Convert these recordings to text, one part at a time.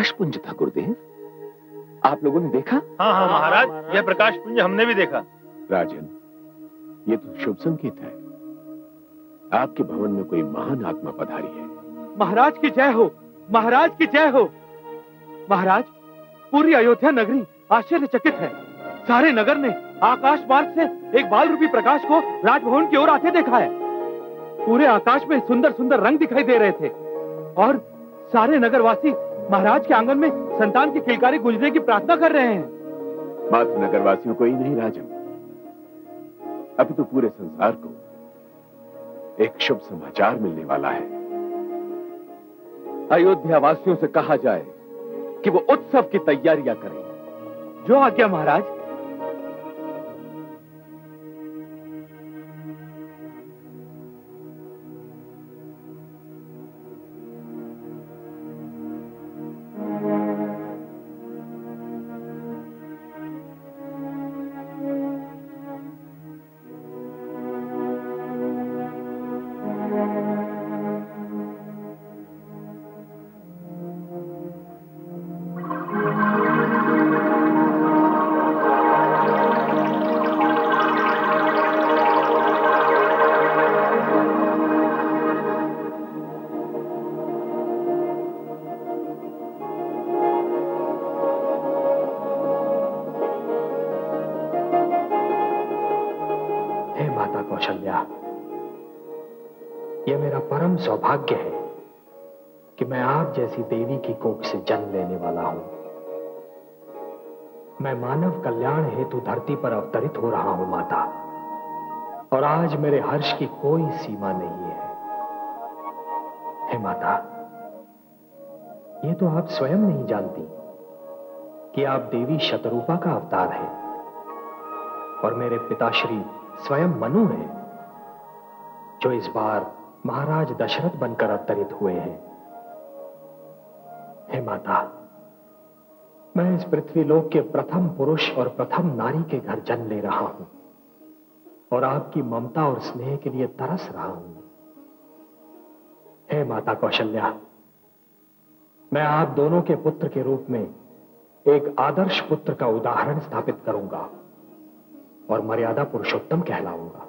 प्रकाश पुंज था गुरुदेव, आप लोगों ने देखा? हाँ हाँ महाराज, यह प्रकाश पुंज हमने भी देखा। राजन, ये तो शुभ संकेत है। आपके भवन में कोई महान आत्मा पधारी है। महाराज की जय हो, महाराज की जय हो। महाराज, पूरी अयोध्या नगरी आश्चर्यचकित है। सारे नगर ने आकाश मार्ग से एक बाल रूपी प्रकाश को राजभवन की ओर आते देखा है। पूरे आकाश में सुंदर सुंदर रंग दिखाई दे रहे थे और सारे नगरवासी महाराज के आंगन में संतान की किलकारी गूंजने की प्रार्थना कर रहे हैं। मात्र नगरवासियों को ही नहीं राजन, अभी तो पूरे संसार को एक शुभ समाचार मिलने वाला है। अयोध्या वासियों से कहा जाए कि वो उत्सव की तैयारियां करें। जो आज्ञा महाराज। सौभाग्य है कि मैं आप जैसी देवी की कोख से जन्म लेने वाला हूं। मैं मानव कल्याण हेतु धरती पर अवतरित हो रहा हूं माता, और आज मेरे हर्ष की कोई सीमा नहीं है। हे माता, ये तो आप स्वयं नहीं जानती कि आप देवी शतरूपा का अवतार है और मेरे पिताश्री स्वयं मनु हैं, जो इस बार महाराज दशरथ बनकर अवतरित हुए हैं। हे माता, मैं इस पृथ्वीलोक के प्रथम पुरुष और प्रथम नारी के घर जन्म ले रहा हूं और आपकी ममता और स्नेह के लिए तरस रहा हूं। हे माता कौशल्या, मैं आप दोनों के पुत्र के रूप में एक आदर्श पुत्र का उदाहरण स्थापित करूंगा और मर्यादा पुरुषोत्तम कहलाऊंगा।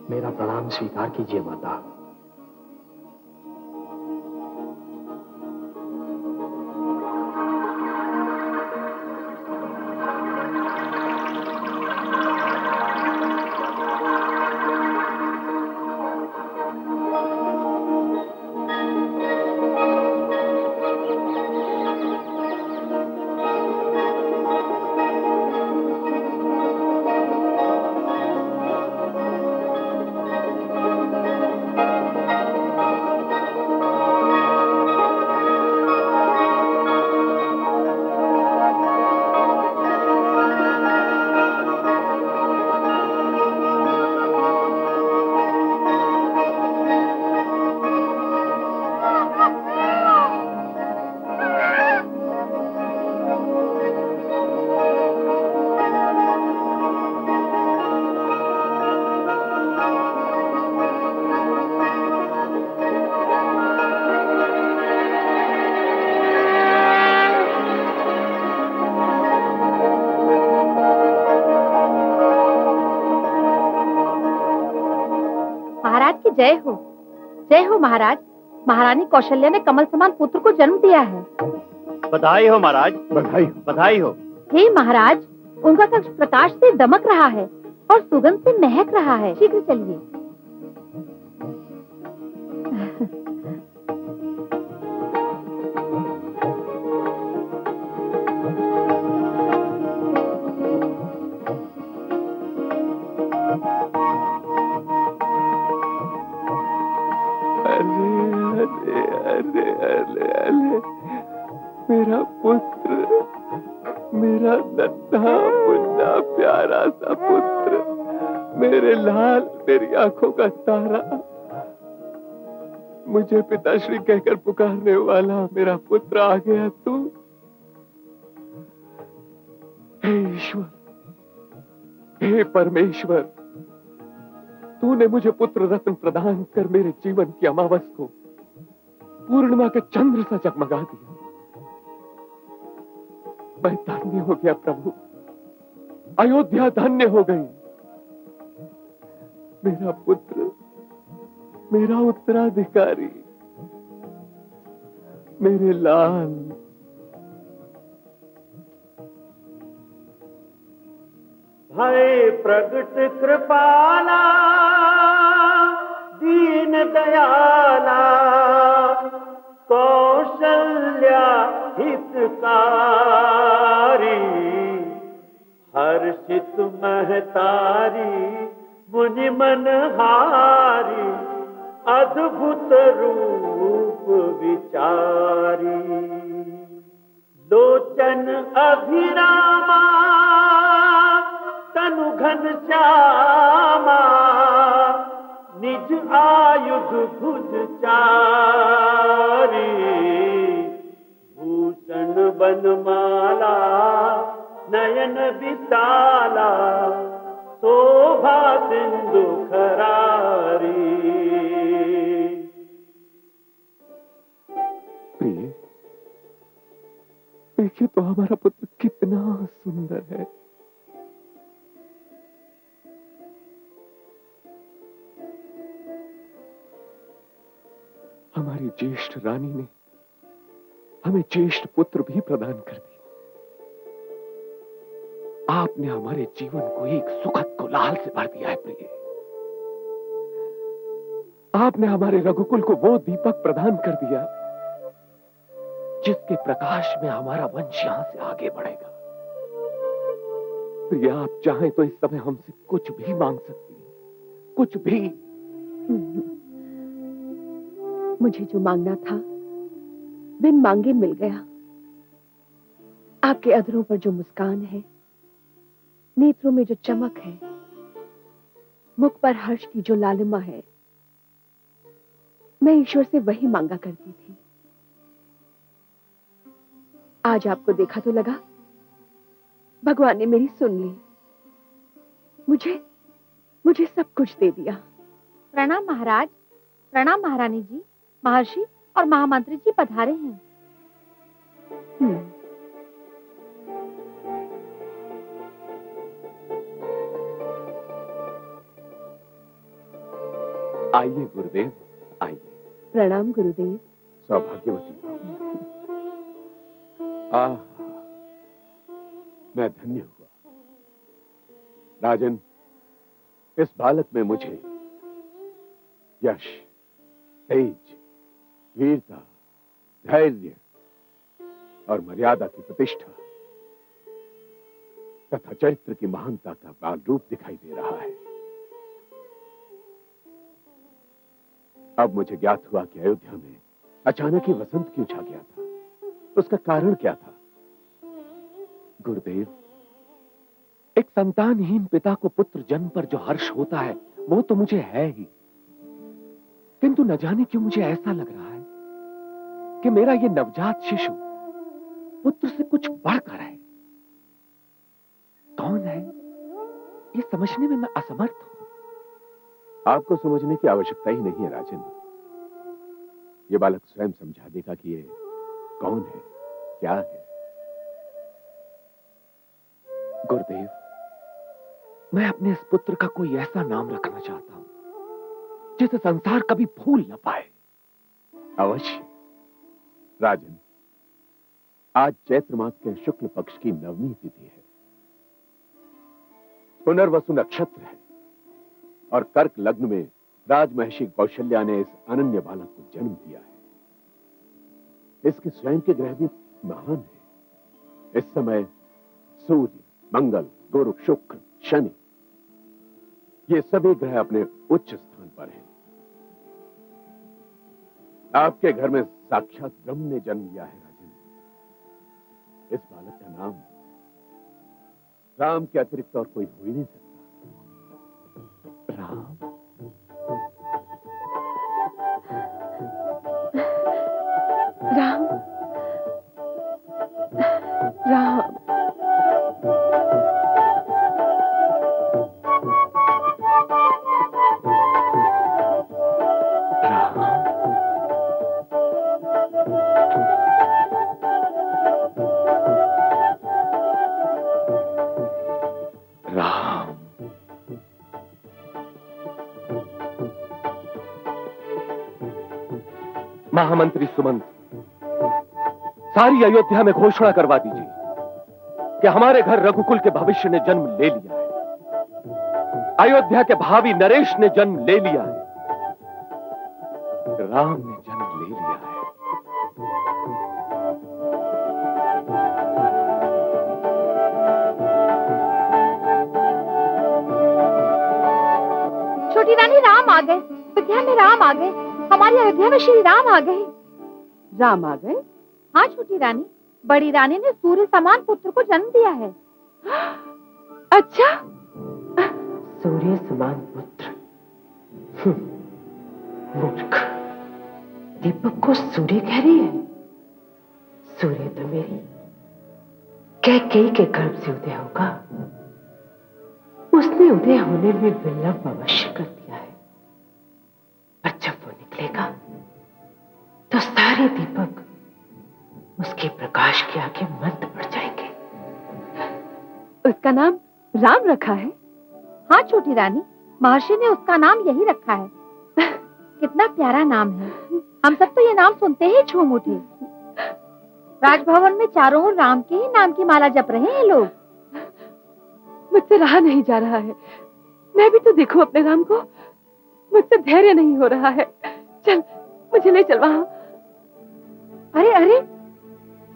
मेरा प्रणाम स्वीकार कीजिए माता। जय हो महाराज। महारानी कौशल्या ने कमल समान पुत्र को जन्म दिया है। बधाई हो महाराज, बधाई हो, बधाई हो। हे महाराज, उनका कक्ष प्रकाश से दमक रहा है और सुगंध से महक रहा है। शीघ्र चलिए। मेरा पुत्र, मेरा नन्हा मुन्ना प्यारा सा पुत्र, मेरे लाल, मेरी आंखों का तारा, मुझे पिताश्री कहकर पुकारने वाला मेरा पुत्र आ गया। तू हे ईश्वर, हे परमेश्वर, तूने मुझे पुत्र रत्न प्रदान कर मेरे जीवन की अमावस को पूर्णिमा के चंद्र सा जगमगा दिया। मैं धन्य हो गया प्रभु, अयोध्या धन्य हो गई। मेरा पुत्र, मेरा उत्तराधिकारी, मेरे लाल। भय प्रगट कृपाला, दीन दयाला, कौशल्या हितकारी, हर्षित महतारी, मुनि मनहारी, अद्भुत रूप विचारी। लोचन अभिरामा, तनु घन श्यामा, निज आयुध भुज चारी। भूषण बनमाला, नयन विशाला, शोभा सिंधु खरारी। प्रिय, देखिए तो हमारा पुत्र कितना सुंदर है। हमारी ज्येष्ठ रानी ने हमें ज्येष्ठ पुत्र भी प्रदान कर दिया। आपने हमारे जीवन को एक सुखद कोलाहल से भर दिया है प्रिय। आपने हमारे रघुकुल को वो दीपक प्रदान कर दिया जिसके प्रकाश में हमारा वंश यहां से आगे बढ़ेगा। प्रिय, आप चाहें तो इस समय हमसे कुछ भी मांग सकती हैं, कुछ भी। मुझे जो मांगना था बिन मांगे मिल गया। आपके अधरों पर जो मुस्कान है, नेत्रों में जो चमक है, मुख पर हर्ष की जो लालिमा है, मैं ईश्वर से वही मांगा करती थी। आज आपको देखा तो लगा भगवान ने मेरी सुन ली, मुझे सब कुछ दे दिया। प्रणाम महाराज, प्रणाम महारानी जी। महर्षि और महामंत्री जी पधारे हैं। आइए गुरुदेव, आइए। प्रणाम गुरुदेव। सौभाग्यवती आह, मैं धन्य हुआ। राजन, इस बालक में मुझे यश, तेज, वीरता, धैर्य और मर्यादा की प्रतिष्ठा तथा चरित्र की महानता का बाल रूप दिखाई दे रहा है। अब मुझे ज्ञात हुआ कि अयोध्या में अचानक ही वसंत क्यों छा गया था, उसका कारण क्या था। गुरुदेव, एक संतानहीन पिता को पुत्र जन्म पर जो हर्ष होता है वो तो मुझे है ही, किंतु न जाने क्यों मुझे ऐसा लग रहा है कि मेरा ये नवजात शिशु पुत्र से कुछ बढ़कर है। कौन है ये समझने में मैं असमर्थ हूं। आपको समझने की आवश्यकता ही नहीं है राजन। ये बालक स्वयं समझा देगा कि ये कौन है, क्या है। गुरुदेव, मैं अपने इस पुत्र का कोई ऐसा नाम रखना चाहता हूं जिसे संसार कभी भूल न पाए। अवश्य राजन, आज चैत्र मास के शुक्ल पक्ष की नवमी तिथि है। पुनर्वसु नक्षत्र है और कर्क लग्न में राजमहिषी कौशल्या ने इस अनन्य बालक को जन्म दिया है। इसके स्वयं के ग्रह भी महान है। इस समय सूर्य, मंगल, गुरु, शुक्र, शनि, ये सभी ग्रह अपने उच्च स्थान पर हैं। आपके घर में साक्षात ब्रह्म ने जन्म लिया है राजन। इस बालक का नाम राम के अतिरिक्त और कोई हो ही नहीं सकता। राम, राम, राम। महामंत्री सुमंत, सारी अयोध्या में घोषणा करवा दीजिए कि हमारे घर रघुकुल के भविष्य ने जन्म ले लिया है, अयोध्या के भावी नरेश ने जन्म ले लिया है, राम ने जन्म ले लिया है। छोटी रानी, राम आ गए। अयोध्या में राम आ गए। हमारी अयोध्या में श्री राम आ गए। राम आ गए? हाँ छोटी रानी, बड़ी रानी ने सूर्य समान पुत्र को जन्म दिया है। अच्छा, सूर्य समान पुत्र? मूर्ख, दीपक को सूर्य कह रही है? सूर्य तो मेरी कैकेयी के गर्भ से उदय होगा। उसने उदय होने में विलंब अवश्य कर दिया है, पर जब वो निकलेगा तो सारे दीपक उसके प्रकाश के आगे मंद पड़ जाएंगे। उसका नाम राम रखा है? हाँ छोटी रानी, महर्षि ने उसका नाम यही रखा है। कितना प्यारा नाम है। हम सब तो ये नाम सुनते ही झूम उठे। राजभवन में चारों ओर राम के ही नाम की माला जप रहे हैं लोग। मुझसे रहा नहीं जा रहा है। मैं भी तो देखूं अपने राम को। मुझसे धैर्य नहीं हो रहा है। चल, मुझे ले चल वहां। अरे अरे,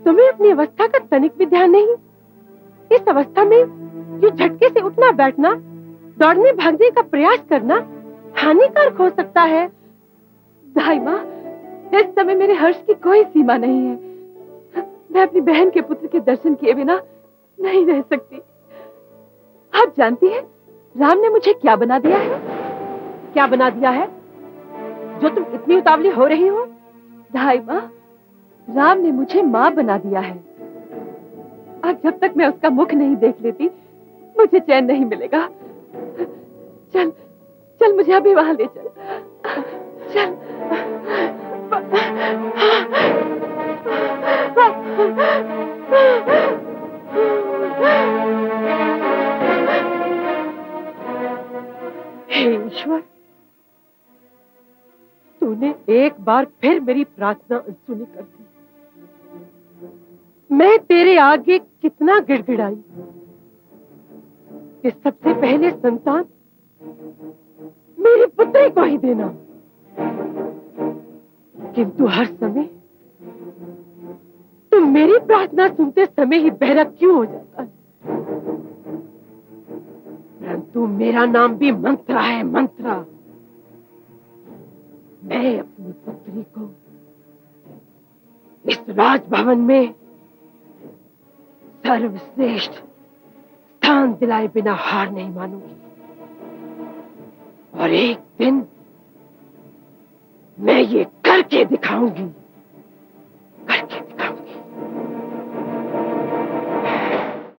तुम्हें अपनी अवस्था का तनिक भी ध्यान नहीं? इस अवस्था में यूं झटके से उठना बैठना, दौड़ने भागने का प्रयास करना हानिकारक हो सकता है। दाई माँ, इस समय मेरे हर्ष की कोई सीमा नहीं है। मैं अपनी बहन के पुत्र के दर्शन किए बिना नहीं रह सकती। आप जानती हैं राम ने मुझे क्या बना दिया है? क्या बना दिया है जो तुम इतनी उतावली हो रही हो? दाई माँ, राम ने मुझे माँ बना दिया है। आज जब तक मैं उसका मुख नहीं देख लेती मुझे चैन नहीं मिलेगा। चल चल, मुझे अभी वहां ले चल। चल। हे ईश्वर, तूने एक बार फिर मेरी प्रार्थना अनसुनी कर दी। मैं तेरे आगे कितना गिड़गिड़ाई कि सबसे पहले संतान मेरी पुत्री को ही देना, किंतु हर समय तुम मेरी प्रार्थना सुनते समय ही बहरा क्यों हो जाता है? परंतु मेरा नाम भी मंत्रा है, मंत्रा। मैं अपनी पुत्री को इस राजभवन में सर्वश्रेष्ठ स्थान दिलाए बिना हार नहीं मानूंगी। और एक दिन मैं ये करके दिखाऊंगी।